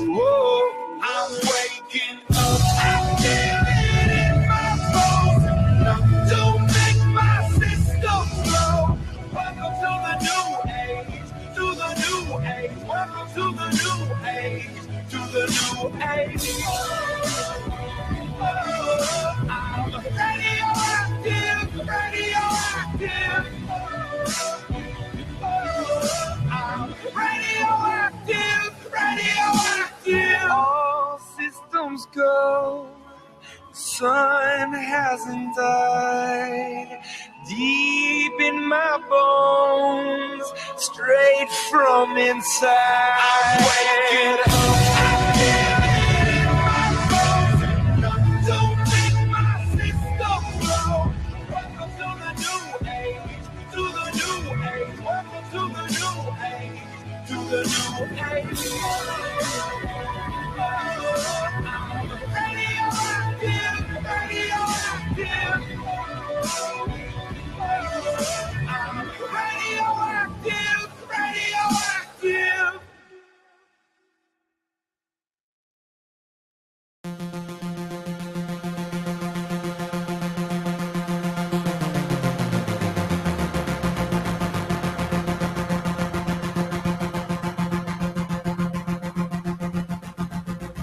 Whoa, I'm waking up. I feel it in my bones. Enough to make my system flow. Welcome to the new age. To the new age. Welcome to the new age. To the new age. I'm radioactive. Radioactive. I'm radioactive, radioactive. All systems go. The sun hasn't died. Deep in my bones, straight from inside. I'm waking up. I feel it in my bones. Enough to make my system flow. Welcome to the new age. To the new age. Welcome to the new age. To the new age. I'm radioactive, radioactive. I'm radioactive, radioactive.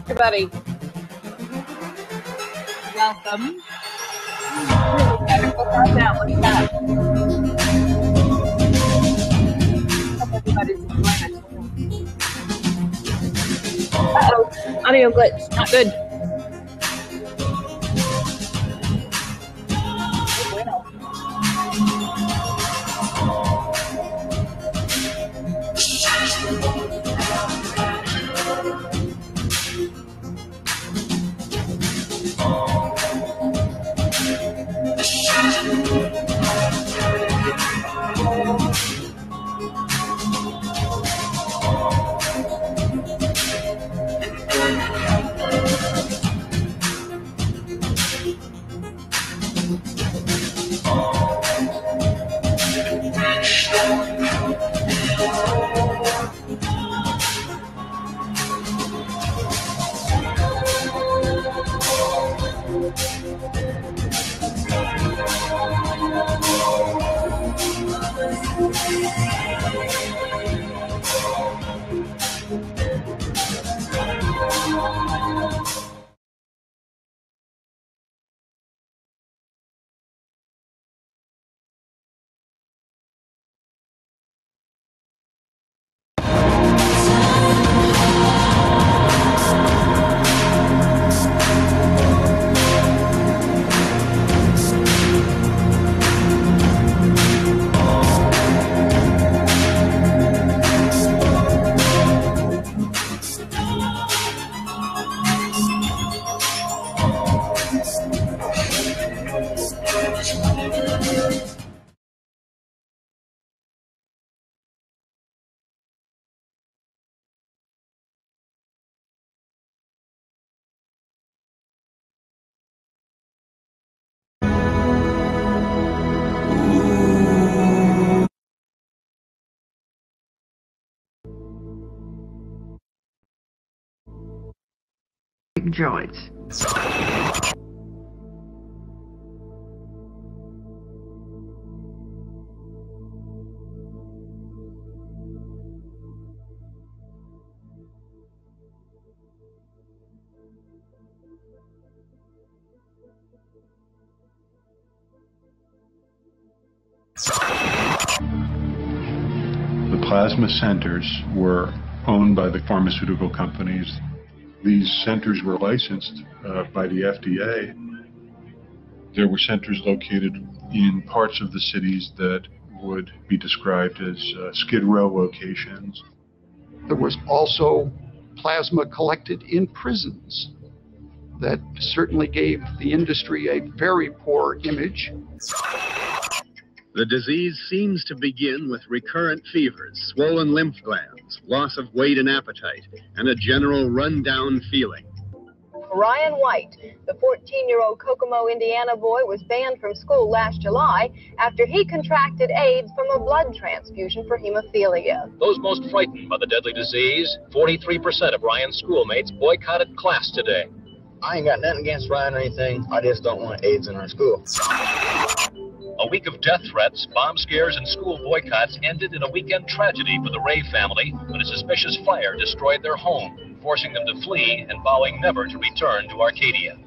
Everybody, welcome. Really technical countdown. Look at that. Hope everybody's enjoying it. Uh-oh, audio glitch. Not good. Joints. The plasma centers were owned by the pharmaceutical companies. These centers were licensed by the FDA. There were centers located in parts of the cities that would be described as skid row locations. There was also plasma collected in prisons that certainly gave the industry a very poor image. The disease seems to begin with recurrent fevers, swollen lymph glands, loss of weight and appetite, and a general run-down feeling. Ryan White, the 14-year-old Kokomo, Indiana boy, was banned from school last July after he contracted AIDS from a blood transfusion for hemophilia. Those most frightened by the deadly disease, 43% of Ryan's schoolmates boycotted class today. I ain't got nothing against Ryan or anything. I just don't want AIDS in our school. A week of death threats, bomb scares, and school boycotts ended in a weekend tragedy for the Ray family when a suspicious fire destroyed their home, forcing them to flee and vowing never to return to Arcadia.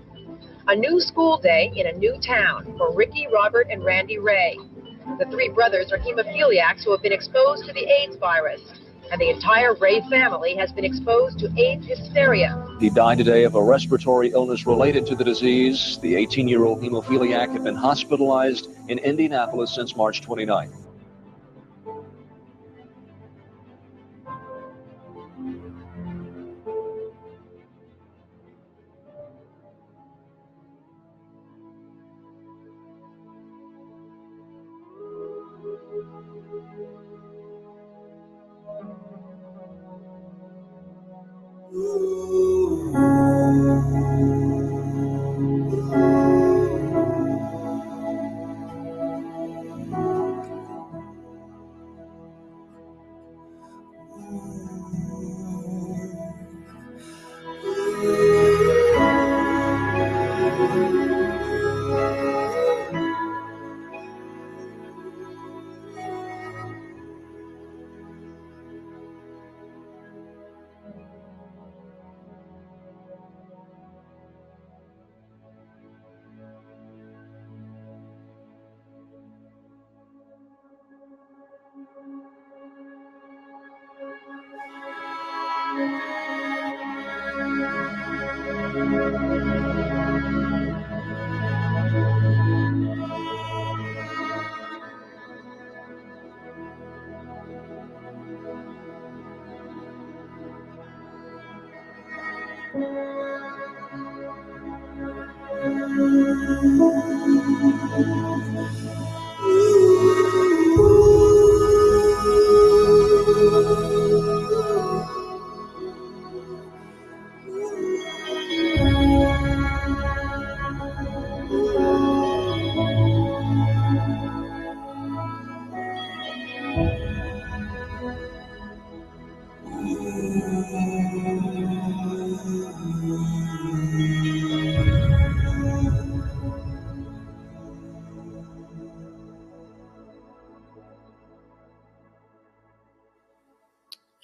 A new school day in a new town for Ricky, Robert, and Randy Ray. The three brothers are hemophiliacs who have been exposed to the AIDS virus, and the entire Ray family has been exposed to AIDS hysteria. He died today of a respiratory illness related to the disease. The 18-year-old hemophiliac had been hospitalized in Indianapolis since March 29th.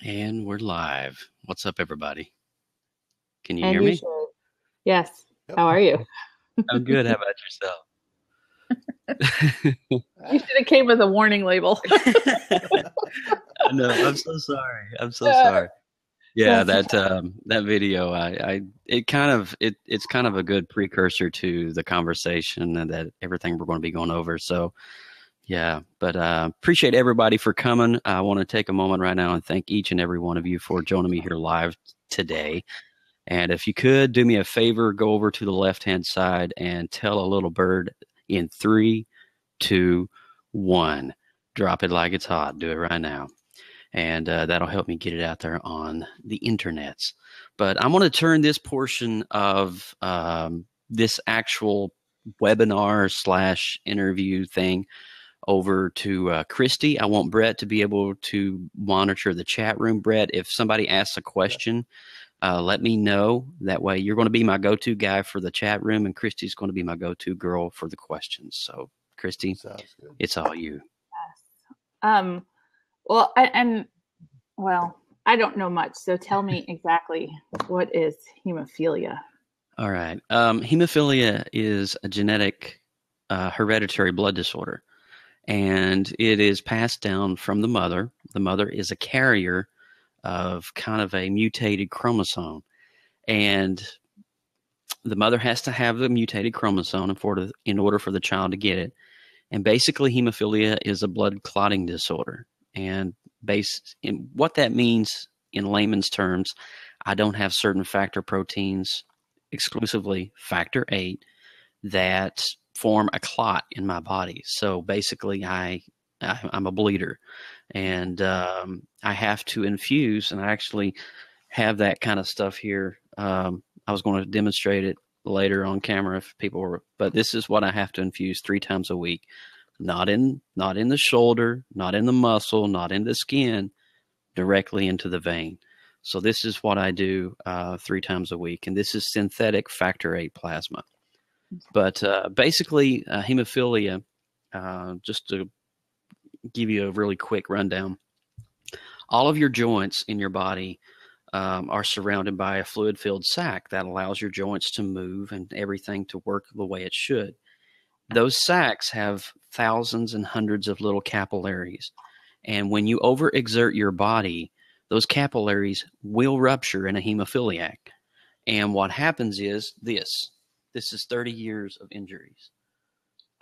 And we're live. What's up, everybody? Can you And hear you me? should. Yes. How are you? I'm good. How about yourself? You should have came with a warning label. No, I'm so sorry. I'm so sorry. Yeah, that video, it's kind of a good precursor to the conversation and that everything we're going to be going over. So, yeah, but appreciate everybody for coming. I want to take a moment right now and thank each and every one of you for joining me here live today. And if you could do me a favor, go over to the left-hand side and tell a little bird in 3, 2, 1. Drop it like it's hot. Do it right now. And that'll help me get it out there on the internets. But I'm going to turn this portion of this actual webinar / interview thing over to Christy. I want Brett to be able to monitor the chat room. Brett, if somebody asks a question, let me know. That way you're going to be my go-to guy for the chat room, and Christy's going to be my go-to girl for the questions. So, Christy, it's all you. Yes. Well, I don't know much, so tell me exactly what is hemophilia. All right. Hemophilia is a genetic hereditary blood disorder, and it is passed down from the mother. The mother is a carrier of kind of a mutated chromosome, and the mother has to have the mutated chromosome in order for the child to get it. And basically, hemophilia is a blood clotting disorder. And based in what that means in layman's terms, I don't have certain factor proteins, exclusively factor 8, that form a clot in my body. So basically, I'm a bleeder, and I have to infuse. And I actually have that kind of stuff here. I was going to demonstrate it later on camera if people were, but this is what I have to infuse 3 times a week. Not in the shoulder, not in the muscle, not in the skin, directly into the vein. So this is what I do 3 times a week, and this is synthetic factor VIII plasma. But basically, hemophilia, just to give you a really quick rundown, all of your joints in your body are surrounded by a fluid-filled sac that allows your joints to move and everything to work the way it should. Those sacs have thousands and hundreds of little capillaries. And when you overexert your body, those capillaries will rupture in a hemophiliac. And what happens is this. This is 30 years of injuries.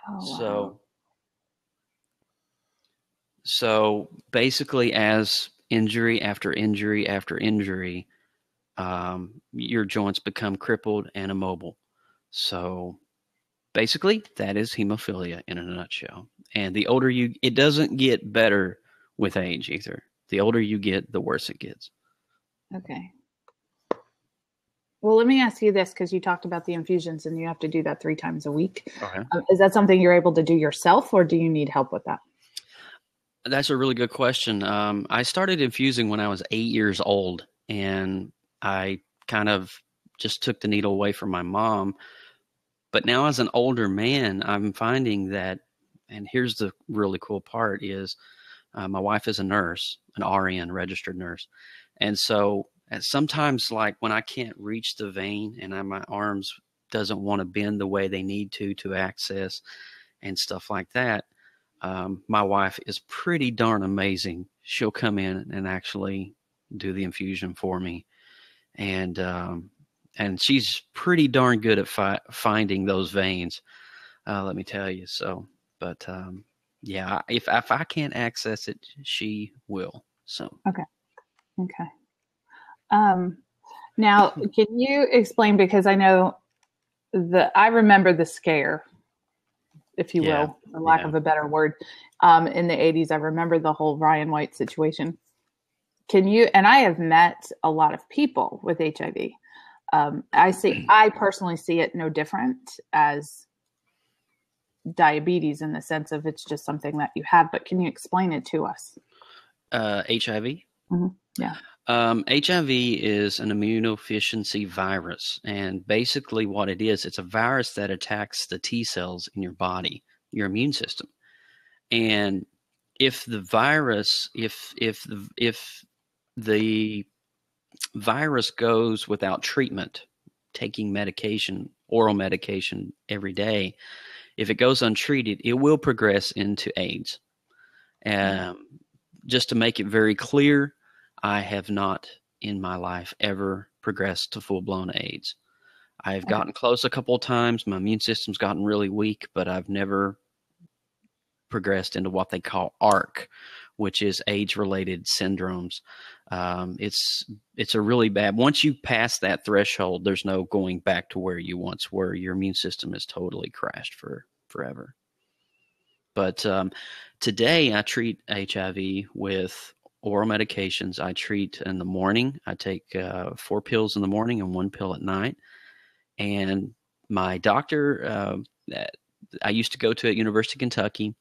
Oh, wow. So basically, as injury after injury after injury, your joints become crippled and immobile. So basically, that is hemophilia in a nutshell. And the older it doesn't get better with age either. The older you get, the worse it gets. Okay. Well, let me ask you this, because you talked about the infusions and you have to do that 3 times a week. Okay. Is that something you're able to do yourself, or do you need help with that? That's a really good question. I started infusing when I was 8 years old, and I kind of just took the needle away from my mom. But now as an older man, I'm finding that, and here's the really cool part is my wife is a nurse, an RN, registered nurse. And so sometimes, like when I can't reach the vein and my arms doesn't want to bend the way they need to access and stuff like that, my wife is pretty darn amazing. She'll come in and actually do the infusion for me. And she's pretty darn good at finding those veins, let me tell you. So, but yeah, if I can't access it, she will. So okay. Now, can you explain, because I know I remember the scare, if you will, for lack of a better word, in the 80s. I remember the whole Ryan White situation. And I have met a lot of people with HIV. I personally see it no different as diabetes in the sense of it's just something that you have, but can you explain it to us? HIV? Mm-hmm. Yeah. HIV is an immunodeficiency virus, and basically what it is, it's a virus that attacks the T cells in your body, your immune system. And if the virus, if the virus goes without treatment, taking medication, oral medication every day, if it goes untreated, it will progress into AIDS. Just to make it very clear, I have not in my life ever progressed to full-blown AIDS. I've gotten close a couple of times. My immune system's gotten really weak, but I've never progressed into what they call ARC, which is AIDS-related syndromes. It's a really bad. Once you pass that threshold, there's no going back to where you once were. Your immune system is totally crashed forever. But today I treat HIV with oral medications. I treat in the morning. I take 4 pills in the morning and 1 pill at night. And my doctor that I used to go to at University of Kentucky,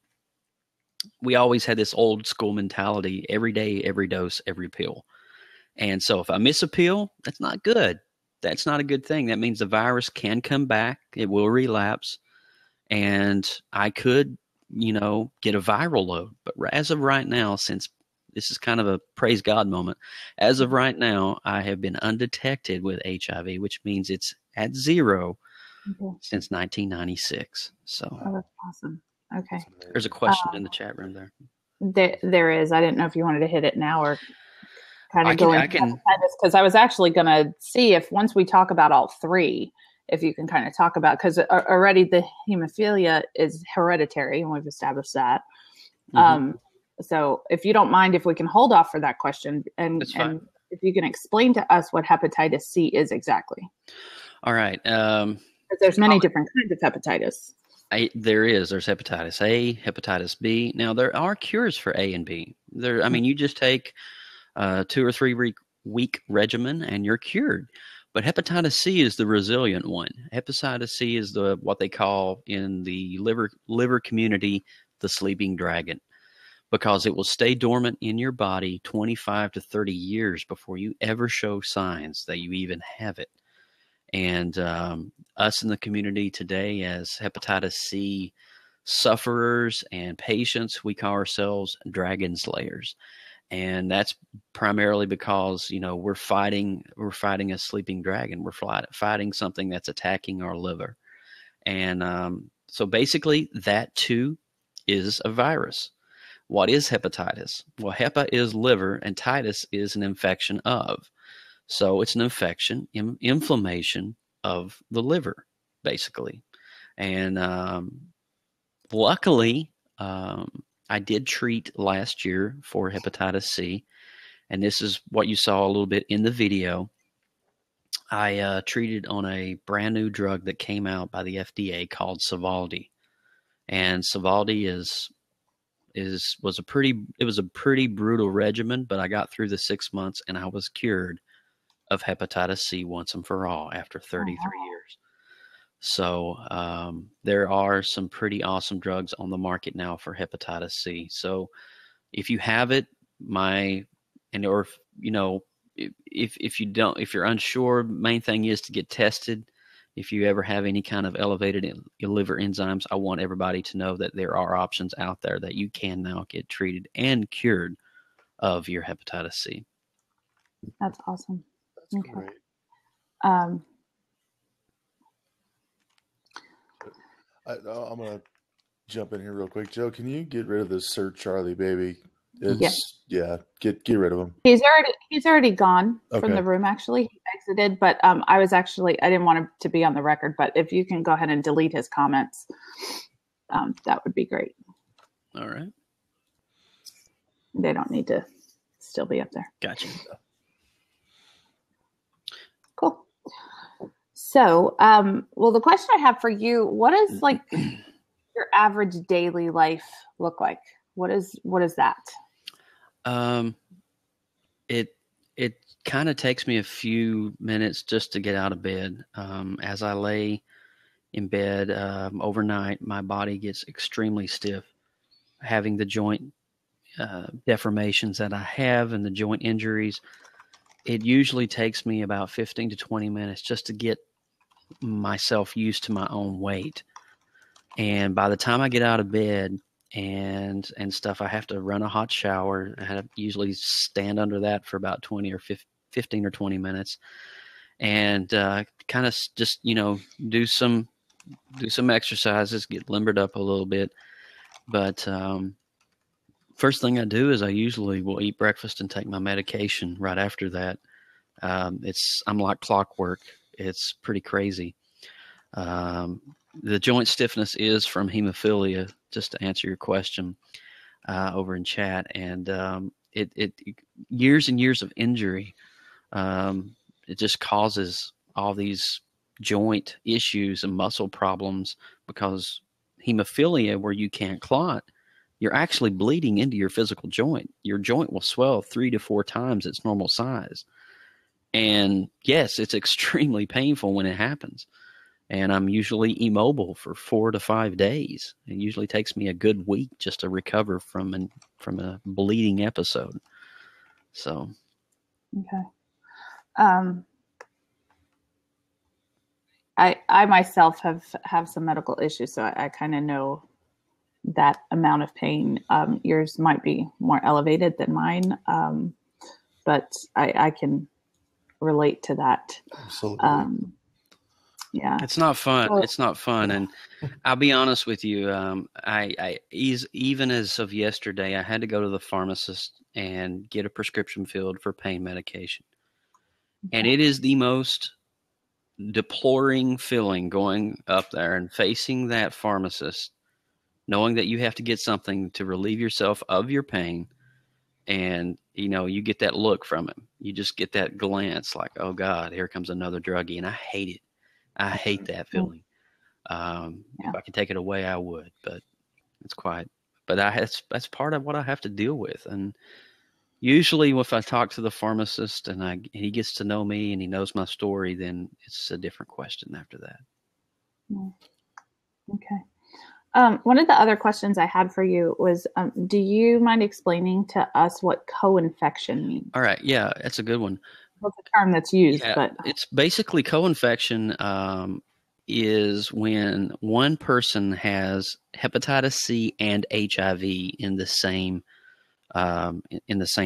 we always had this old school mentality: every day, every dose, every pill. And so if I miss a pill, that's not good. That's not a good thing. That means the virus can come back. It will relapse. And I could, get a viral load. But as of right now, since this is kind of a praise God moment, as of right now, I have been undetected with HIV, which means it's at 0 since 1996. So that's awesome. Okay. There's a question in the chat room there. There is. I didn't know if you wanted to hit it now or kind of go into hepatitis, because I was actually going to see if once we talk about all 3, if you can kind of talk about, because already the hemophilia is hereditary and we've established that. Mm-hmm. So if you don't mind, if we can hold off for that question and if you can explain to us what hepatitis C is exactly. All right. There's many different kinds of hepatitis. There's hepatitis A, hepatitis B. Now there are cures for A and B. You just take 2 or 3 week regimen and you're cured. But hepatitis C is the resilient one. Hepatitis C is what they call in the liver community the sleeping dragon, because it will stay dormant in your body 25 to 30 years before you ever show signs that you even have it. And us in the community today, as hepatitis C sufferers and patients, we call ourselves dragon slayers. And that's primarily because, we're fighting a sleeping dragon. We're fighting something that's attacking our liver. And so basically that too is a virus. What is hepatitis? Well, hepa is liver and titus is an infection of. So it's an infection, inflammation of the liver, basically. And luckily, I did treat last year for hepatitis C, and this is what you saw a little bit in the video. I treated on a brand new drug that came out by the FDA called Sovaldi, and Sovaldi was a pretty brutal regimen, but I got through the 6 months and I was cured of hepatitis C once and for all after 33 years. So there are some pretty awesome drugs on the market now for hepatitis C. So if you have it, if you're unsure, main thing is to get tested. If you ever have any kind of elevated liver enzymes, I want everybody to know that there are options out there that you can now get treated and cured of your hepatitis C. That's awesome. That's great. Um, I'm going to jump in here real quick. Joe, can you get rid of this Sir Charlie baby? Yeah, get rid of him. He's already gone from the room. Actually, he exited, but I didn't want him to be on the record. But if you can go ahead and delete his comments, that would be great. All right. They don't need to still be up there. Gotcha. Cool. So, well, the question I have for you: what is like your average daily life look like? What is that? It kind of takes me a few minutes just to get out of bed. As I lay in bed overnight, my body gets extremely stiff. Having the joint deformations that I have and the joint injuries, it usually takes me about 15 to 20 minutes just to get myself used to my own weight. And by the time I get out of bed and stuff, I have to run a hot shower. I have to usually stand under that for about 15 or 20 minutes, and kind of just do some exercises, get limbered up a little bit. But first thing I do is I usually will eat breakfast and take my medication right after that. I'm like clockwork. It's pretty crazy. The joint stiffness is from hemophilia, just to answer your question over in chat. And it years and years of injury, it just causes all these joint issues and muscle problems, because hemophilia, where you can't clot, you're actually bleeding into your physical joint. Your joint will swell 3 to 4 times its normal size. And yes, it's extremely painful when it happens. And I'm usually immobile for 4 to 5 days. It usually takes me a good week just to recover from a bleeding episode. So, okay. I myself have some medical issues, so I kind of know that amount of pain. Yours might be more elevated than mine, but I can relate to that. Absolutely. Yeah, it's not fun. It's not fun, and I'll be honest with you. Even as of yesterday, I had to go to the pharmacist and get a prescription filled for pain medication, and it is the most deploring feeling going up there and facing that pharmacist, knowing that you have to get something to relieve yourself of your pain, and you get that look from him. You just get that glance, like, oh God, here comes another druggie, and I hate it. I hate that feeling. If I could take it away, I would, but it's quite. But that's part of what I have to deal with. And Usually if I talk to the pharmacist and he gets to know me and he knows my story, then it's a different question after that. Okay. One of the other questions I had for you was, do you mind explaining to us what co-infection means? All right. Yeah, that's a good one. What's the term that's used? Yeah, but it's basically co-infection is when one person has hepatitis C and HIV in the same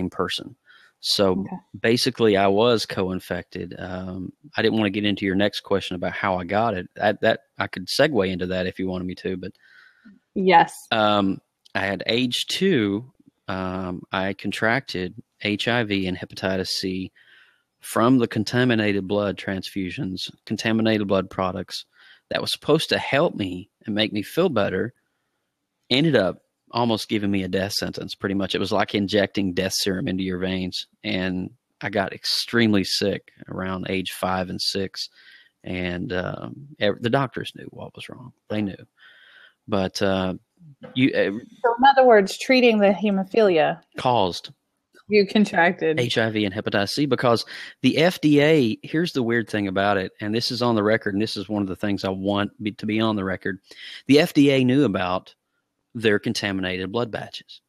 person. So basically, I was co-infected. I didn't want to get into your next question about how I got it. That I could segue into that if you wanted me to, but yes, I had age 2. I contracted HIV and hepatitis C from the contaminated blood transfusions, contaminated blood products that was supposed to help me and make me feel better. Ended up almost giving me a death sentence. Pretty much, it was like injecting death serum into your veins, and I got extremely sick around age 5 and 6. And the doctors knew what was wrong; they knew. But so, in other words, treating the hemophilia caused you contracted HIV and hepatitis C, because the FDA. Here's the weird thing about it, and this is on the record, and this is one of the things I want to be on the record. The FDA knew about their contaminated blood batches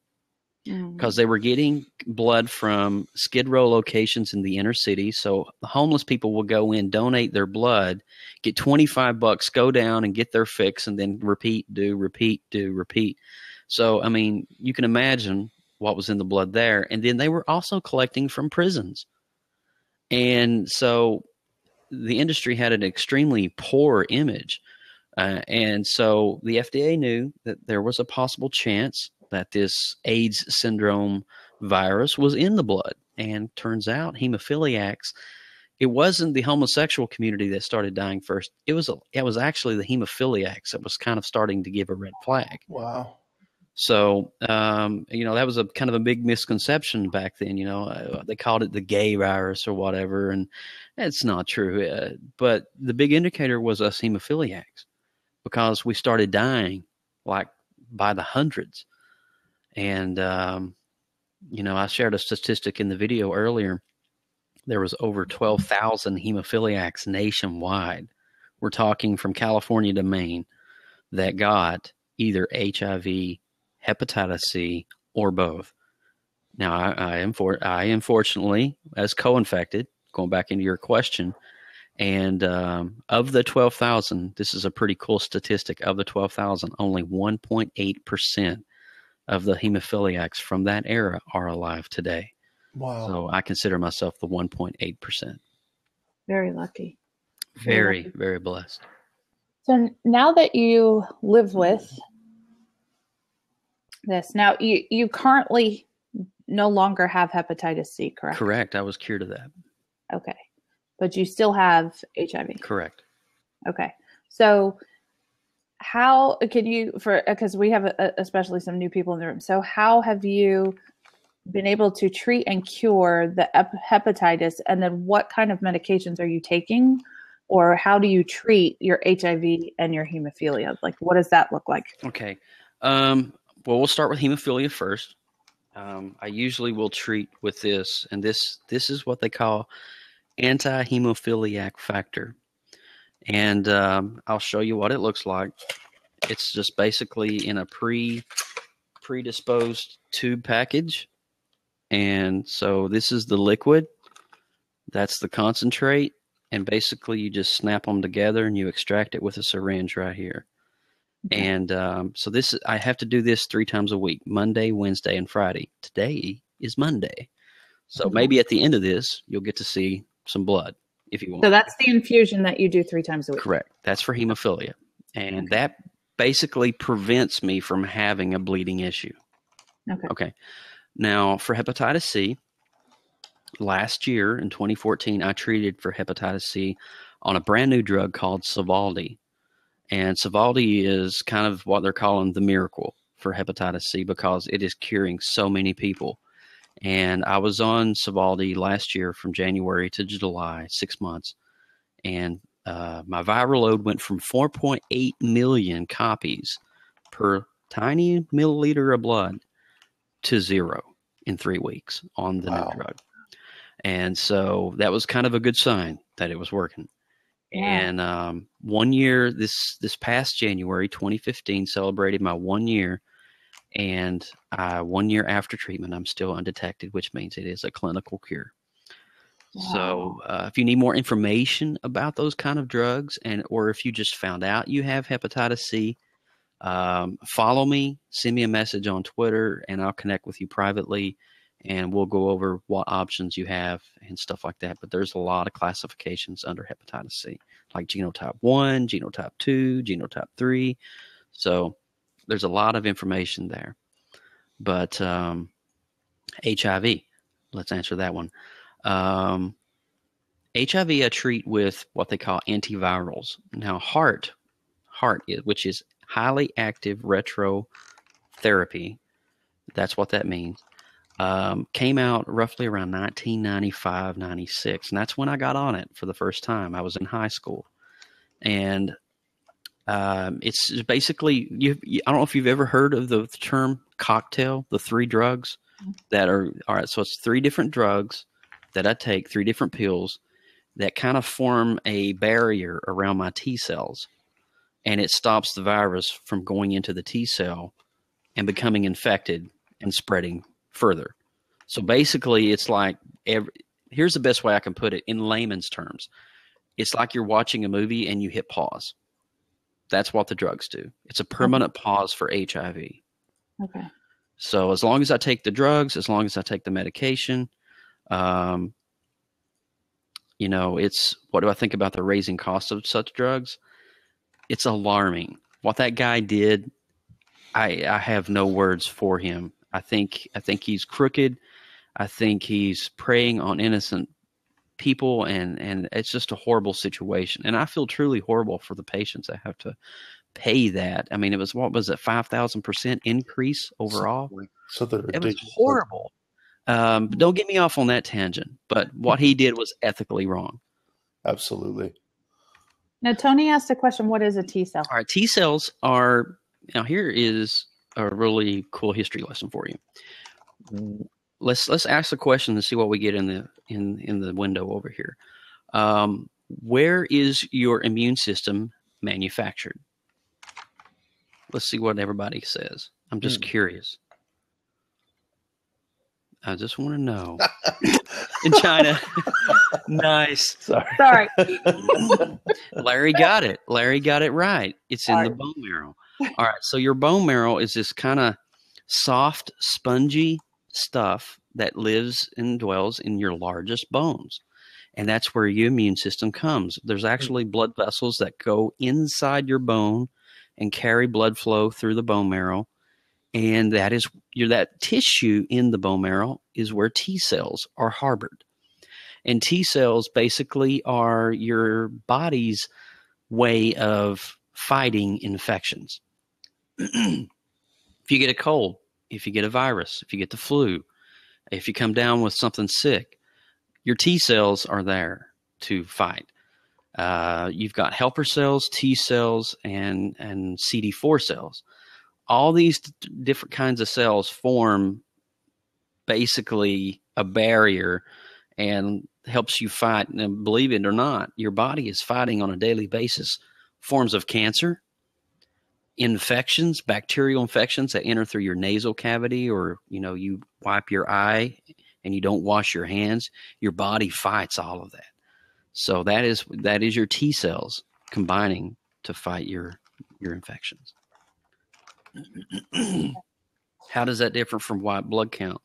because they were getting blood from Skid Row locations in the inner city. So the homeless people will go in, donate their blood, get $25, go down and get their fix, and then repeat. So, I mean, you can imagine what was in the blood there. And then they were also collecting from prisons. And so the industry had an extremely poor image. And so the FDA knew that there was a possible chance that this AIDS syndrome virus was in the blood. And turns out hemophiliacs, it wasn't the homosexual community that started dying first. It was actually the hemophiliacs that was kind of starting to give a red flag. Wow. So, that was a kind of a big misconception back then. They called it the gay virus or whatever, and it's not true. But the big indicator was us hemophiliacs, because we started dying like by the hundreds. And, I shared a statistic in the video earlier. There was over 12,000 hemophiliacs nationwide. We're talking from California to Maine that got either HIV, hepatitis C, or both. Now, I unfortunately, as co-infected, going back into your question, and of the 12,000, this is a pretty cool statistic. Of the 12,000, only 1.8% of the hemophiliacs from that era are alive today. Wow. So I consider myself the 1.8%. Very lucky. Very, very blessed. So now that you live with this, now you currently no longer have hepatitis C, correct? Correct. I was cured of that. Okay. But you still have HIV. Correct. Okay. So how can you, because we have especially some new people in the room. So how have you been able to treat and cure the hepatitis? And then what kind of medications are you taking? Or how do you treat your HIV and your hemophilia? Like, what does that look like? Okay. Well, we'll start with hemophilia first. I usually will treat with this, and this is what they call anti-hemophiliac factor. And I'll show you what it looks like. It's just basically in a predisposed tube package. And so this is the liquid. That's the concentrate. And basically you just snap them together and you extract it with a syringe right here. Okay. And so I have to do this 3 times a week, Monday, Wednesday, and Friday. Today is Monday. So maybe at the end of this, you'll get to see some blood if you want. So that's the infusion that you do 3 times a week. Correct. That's for hemophilia. And that basically prevents me from having a bleeding issue. Okay. Now, for hepatitis C, last year in 2014, I treated for hepatitis C on a brand new drug called Sovaldi. And Sovaldi is kind of what they're calling the miracle for hepatitis C because it is curing so many people. And I was on Sovaldi last year from January to July, 6 months. And my viral load went from 4.8 million copies per tiny milliliter of blood to 0. in 3 weeks on the new drug. And so that was kind of a good sign that it was working. Yeah. And 1 year, this past January 2015, celebrated my 1 year. And 1 year after treatment, I'm still undetected, which means it is a clinical cure. Wow. So if you need more information about those kind of drugs, or if you just found out you have hepatitis C, follow me, send me a message on Twitter, and I'll connect with you privately, and we'll go over what options you have and stuff like that. But there's a lot of classifications under hepatitis C, like genotype 1, genotype 2, genotype 3. So there's a lot of information there. But HIV, let's answer that one. HIV I treat with what they call antivirals. Now, HAART, which is highly active retrotherapy, that's what that means, came out roughly around 1995, 96. And that's when I got on it for the first time. I was in high school. And it's basically, I don't know if you've ever heard of the term cocktail, the 3 drugs that are, all right, so it's 3 different drugs that I take, 3 different pills that kind of form a barrier around my T cells. And it stops the virus from going into the T cell and becoming infected and spreading further. So basically, it's like, here's the best way I can put it in layman's terms. It's like you're watching a movie and you hit pause. That's what the drugs do. It's a permanent pause for HIV. Okay. So as long as I take the drugs, as long as I take the medication, you know, it's, what do I think about the raising costs of such drugs? It's alarming. What that guy did, I have no words for him. I think he's crooked. I think he's preying on innocent people, and it's just a horrible situation. And I feel truly horrible for the patients that have to pay that. I mean, it was, what was it, 5,000% increase overall? Something ridiculous. It was horrible. Don't get me off on that tangent, but what he did was ethically wrong. Absolutely. Now, Tony asked a question, what is a T cell? All right, T cells are, now here is a really cool history lesson for you. Let's ask the question and see what we get in the window over here. Where is your immune system manufactured? Let's see what everybody says. I'm just curious. I just want to know. In China. Nice. Sorry. Larry got it. Larry got it right. It's in the bone marrow. All right. So your bone marrow is this kind of soft, spongy stuff that lives and dwells in your largest bones. And that's where your immune system comes. There's actually blood vessels that go inside your bone and carry blood flow through the bone marrow. And that is that tissue in the bone marrow is where T cells are harbored. And T cells basically are your body's way of fighting infections. If you get a cold, if you get a virus, if you get the flu, if you come down with something sick, your T cells are there to fight. You've got helper cells, T cells, and CD4 cells. All these different kinds of cells form basically a barrier and helps you fight. And believe it or not, your body is fighting on a daily basis forms of cancer, infections, bacterial infections that enter through your nasal cavity, or, you know, you wipe your eye and you don't wash your hands. Your body fights all of that. So that is your T cells combining to fight your infections. How does that differ from white blood count?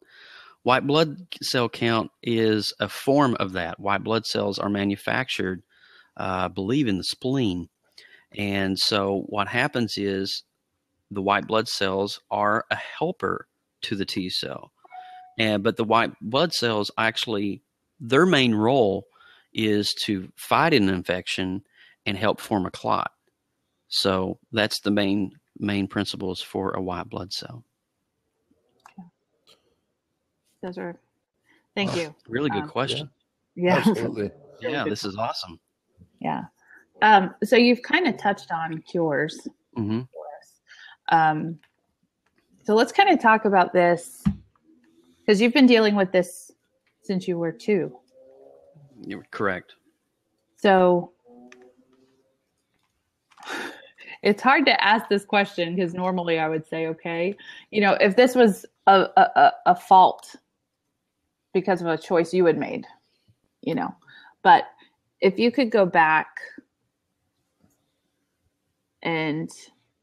White blood cell count is a form of that. White blood cells are manufactured, I believe, in the spleen. And so what happens is the white blood cells are a helper to the T cell. But the white blood cells actually, their main role is to fight an infection and help form a clot. So that's the main principles for a white blood cell. Those are, thank you. Really good question. Yeah. Absolutely. Yeah, this is awesome. Yeah. So you've kind of touched on cures for us. So let's kind of talk about this. Because you've been dealing with this since you were 2. You're correct. So it's hard to ask this question because normally I would say, okay, if this was a fault because of a choice you had made, but if you could go back and,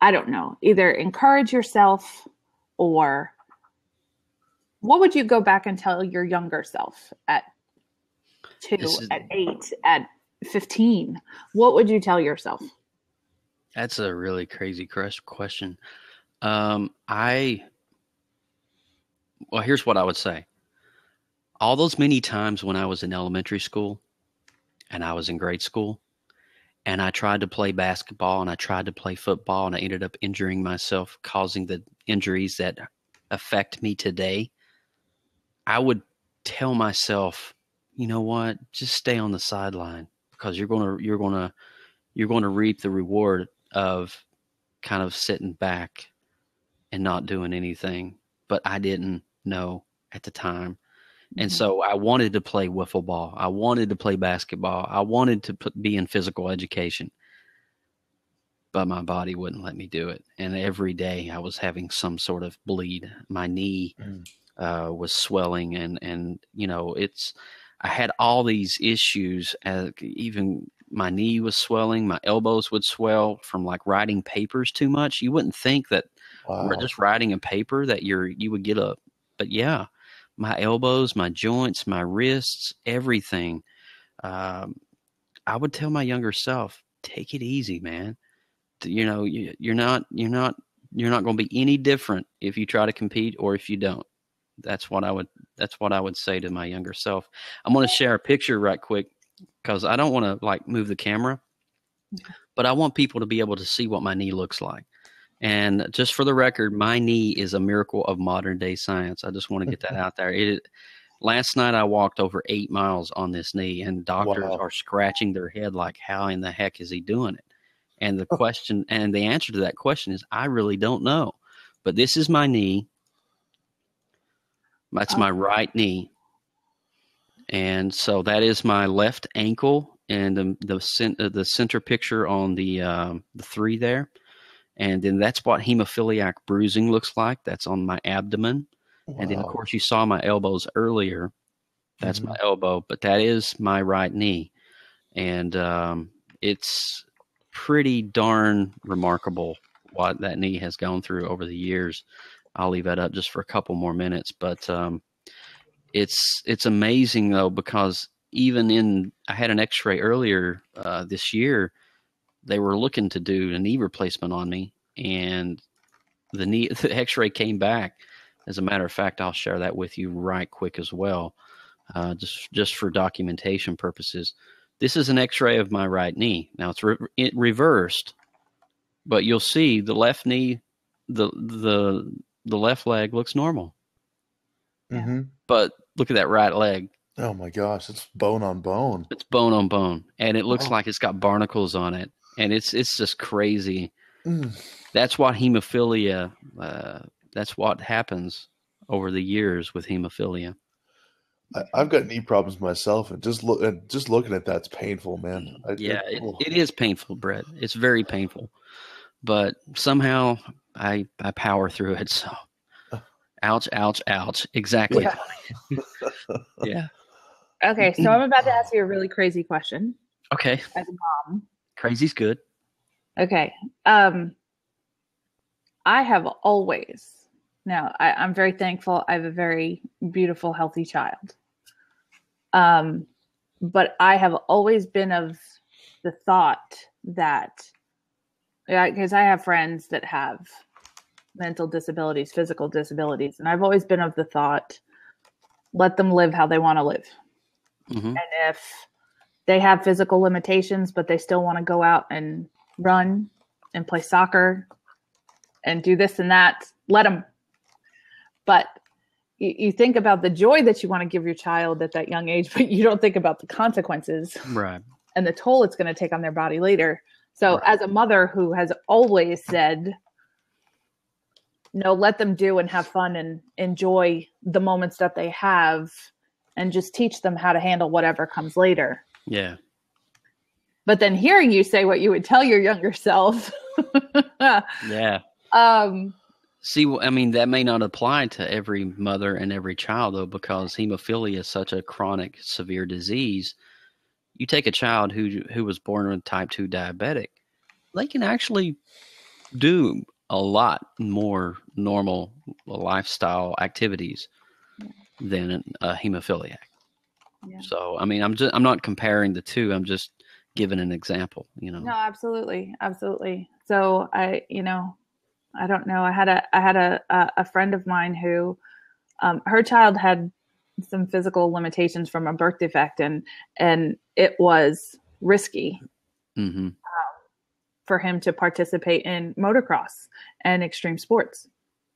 I don't know, either encourage yourself, or what would you go back and tell your younger self at 2, at 8, at 15? What would you tell yourself? That's a really crazy question. Here's what I would say. All those many times when I was in elementary school and I was in grade school and I tried to play basketball and I tried to play football and I ended up injuring myself, causing the injuries that affect me today, I would tell myself, you know what, just stay on the sideline, because you're going to reap the reward of kind of sitting back and not doing anything. But I didn't know at the time. And so I wanted to play wiffle ball. I wanted to play basketball. I wanted to be in physical education, but my body wouldn't let me do it. And every day I was having some sort of bleed. My knee was swelling, and I had all these issues. Even my knee was swelling. My elbows would swell from like writing papers too much. You wouldn't think that just writing a paper that you would get up, but yeah. My elbows, my joints, my wrists, everything. I would tell my younger self, take it easy, man. You're not going to be any different if you try to compete or if you don't. That's what I would say to my younger self. I'm going to share a picture right quick because I don't want to like move the camera, but I want people to be able to see what my knee looks like. And just for the record, my knee is a miracle of modern day science. I just want to get that out there. Last night I walked over 8 miles on this knee, and doctors are scratching their head like, how in the heck is he doing it? And the question and the answer to that question is, I really don't know. But this is my knee. That's my right knee. And so that is my left ankle, and the center picture on the 3 there. And then that's what hemophiliac bruising looks like. That's on my abdomen. Wow. And then, of course, you saw my elbows earlier. That's my elbow, but that is my right knee. And it's pretty darn remarkable what that knee has gone through over the years. I'll leave that up just for a couple more minutes. But it's amazing, though, because I had an x-ray earlier this year. They were looking to do a knee replacement on me, and the x-ray came back. As a matter of fact, I'll share that with you right quick as well, just for documentation purposes. This is an x-ray of my right knee. Now it's reversed, but you'll see the left knee, the left leg looks normal. Mm-hmm. But look at that right leg. Oh my gosh, it's bone on bone. It's bone on bone, and it looks like it's got barnacles on it. And it's just crazy. That's what hemophilia, that's what happens over the years with hemophilia. I've got knee problems myself, and just looking at that's painful, man. It is painful, Brett. It's very painful. But somehow I power through it. So ouch, ouch, ouch. Exactly. Yeah. Okay, so I'm about to ask you a really crazy question. Okay. As a mom. Crazy's good. Okay. I have always, now I'm very thankful. I have a very beautiful, healthy child. But I have always been of the thought that, because I have friends that have mental disabilities, physical disabilities, and I've always been of the thought, let them live how they want to live. Mm-hmm. And if they have physical limitations, but they still want to go out and run and play soccer and do this and that, let them. But you think about the joy that you want to give your child at that young age, but you don't think about the consequences, right? And the toll it's going to take on their body later. So as a mother who has always said, let them do and have fun and enjoy the moments that they have, and just teach them how to handle whatever comes later. Yeah. But then hearing you say what you would tell your younger self. Yeah. See, I mean, that may not apply to every mother and every child, though, because hemophilia is such a chronic, severe disease. You take a child who was born with type 2 diabetic, they can actually do a lot more normal lifestyle activities than a hemophiliac. Yeah. So, I mean, I'm not comparing the two. I'm just giving an example, No, absolutely. Absolutely. So I don't know. I had a friend of mine who, her child had some physical limitations from a birth defect, and it was risky for him to participate in motocross and extreme sports,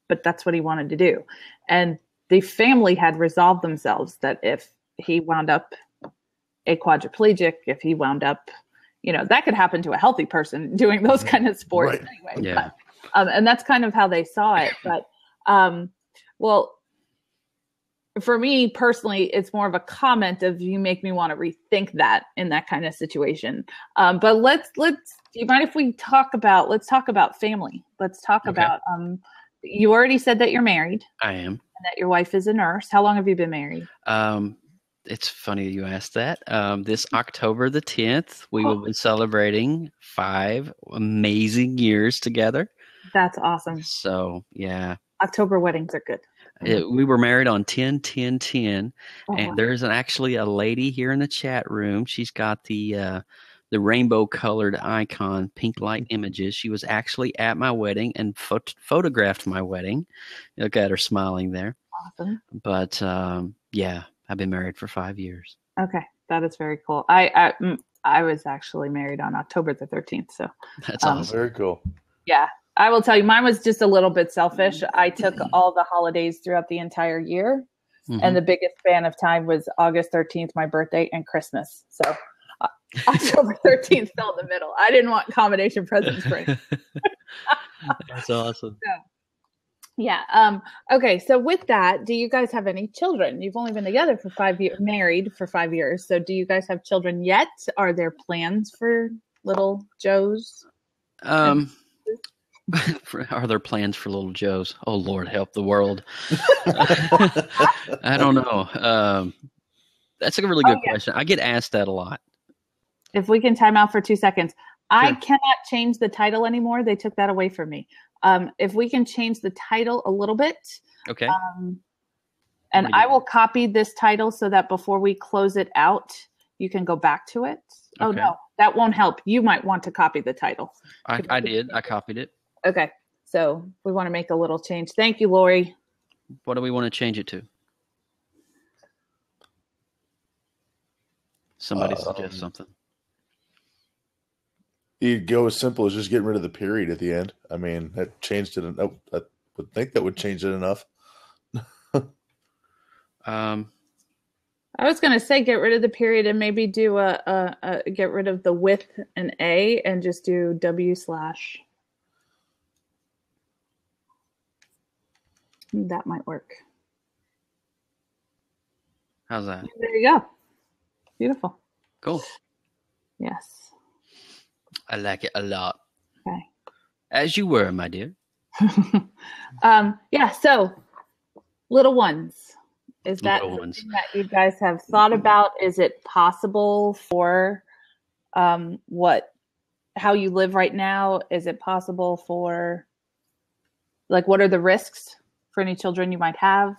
but that's what he wanted to do. And the family had resolved themselves that if he wound up a quadriplegic, if he wound up, that could happen to a healthy person doing those kind of sports anyway. Yeah. But, and that's kind of how they saw it. But, well, for me personally, it's more of a comment of, you make me want to rethink that in that kind of situation. But let's, do you mind if we talk about family? Let's talk about, you already said that you're married. I am. And that your wife is a nurse. How long have you been married? It's funny you asked that. This October the 10th, we will be celebrating 5 amazing years together. That's awesome. So, yeah. October weddings are good. We were married on 10/10/10, and there's actually a lady here in the chat room. She's got the rainbow-colored icon, pink light images. She was actually at my wedding and photographed my wedding. Look at her smiling there. Awesome. But, yeah, I've been married for 5 years. Okay, that is very cool. I was actually married on October the 13th, so. That's awesome. Very cool. Yeah. I will tell you, mine was just a little bit selfish. I took all the holidays throughout the entire year, and the biggest span of time was August 13th, my birthday, and Christmas. So October 13th fell in the middle. I didn't want combination presents for it. That's awesome. So, yeah. Okay. So with that, do you guys have any children? You've only been together for 5 years, married for 5 years. So do you guys have children yet? Are there plans for little Joes? Are there plans for little Joes? Oh, Lord, help the world. I don't know. That's a really good question. I get asked that a lot. If we can time out for 2 seconds. Sure. I cannot change the title anymore. They took that away from me. If we can change the title a little bit. Okay. And I will copy this title so that before we close it out, you can go back to it. Okay. Oh, no, that won't help. You might want to copy the title. I did. I copied it. Okay. So we want to make a little change. Thank you, Lori. What do we want to change it to? Somebody suggest something. You'd go as simple as just getting rid of the period at the end. I mean, that changed it. I would think that would change it enough. I was going to say get rid of the period and maybe do get rid of the with an A and just do W/. That might work. How's that? There you go. Beautiful. Cool. Yes. I like it a lot. Okay. As you were, my dear. Yeah. So, little ones. Is that something that you guys have thought about? Is it possible for how you live right now? Is it possible for, what are the risks for any children you might have?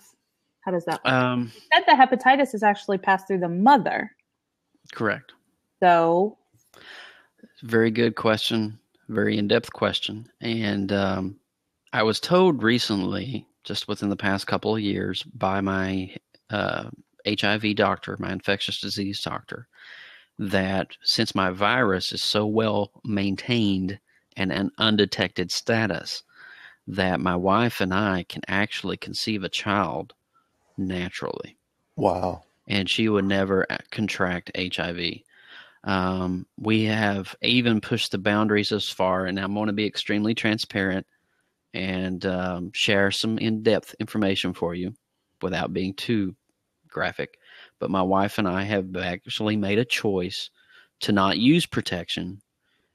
How does that work? You said the hepatitis is actually passed through the mother. Correct. So. Very good question. Very in-depth question. And I was told recently, just within the past couple of years, by my HIV doctor, my infectious disease doctor, that since my virus is so well maintained and an undetected status, that my wife and I can actually conceive a child naturally. Wow. And she would never contract HIV. We have even pushed the boundaries as far, and I'm going to be extremely transparent, and share some in-depth information for you without being too graphic. But my wife and I have actually made a choice to not use protection,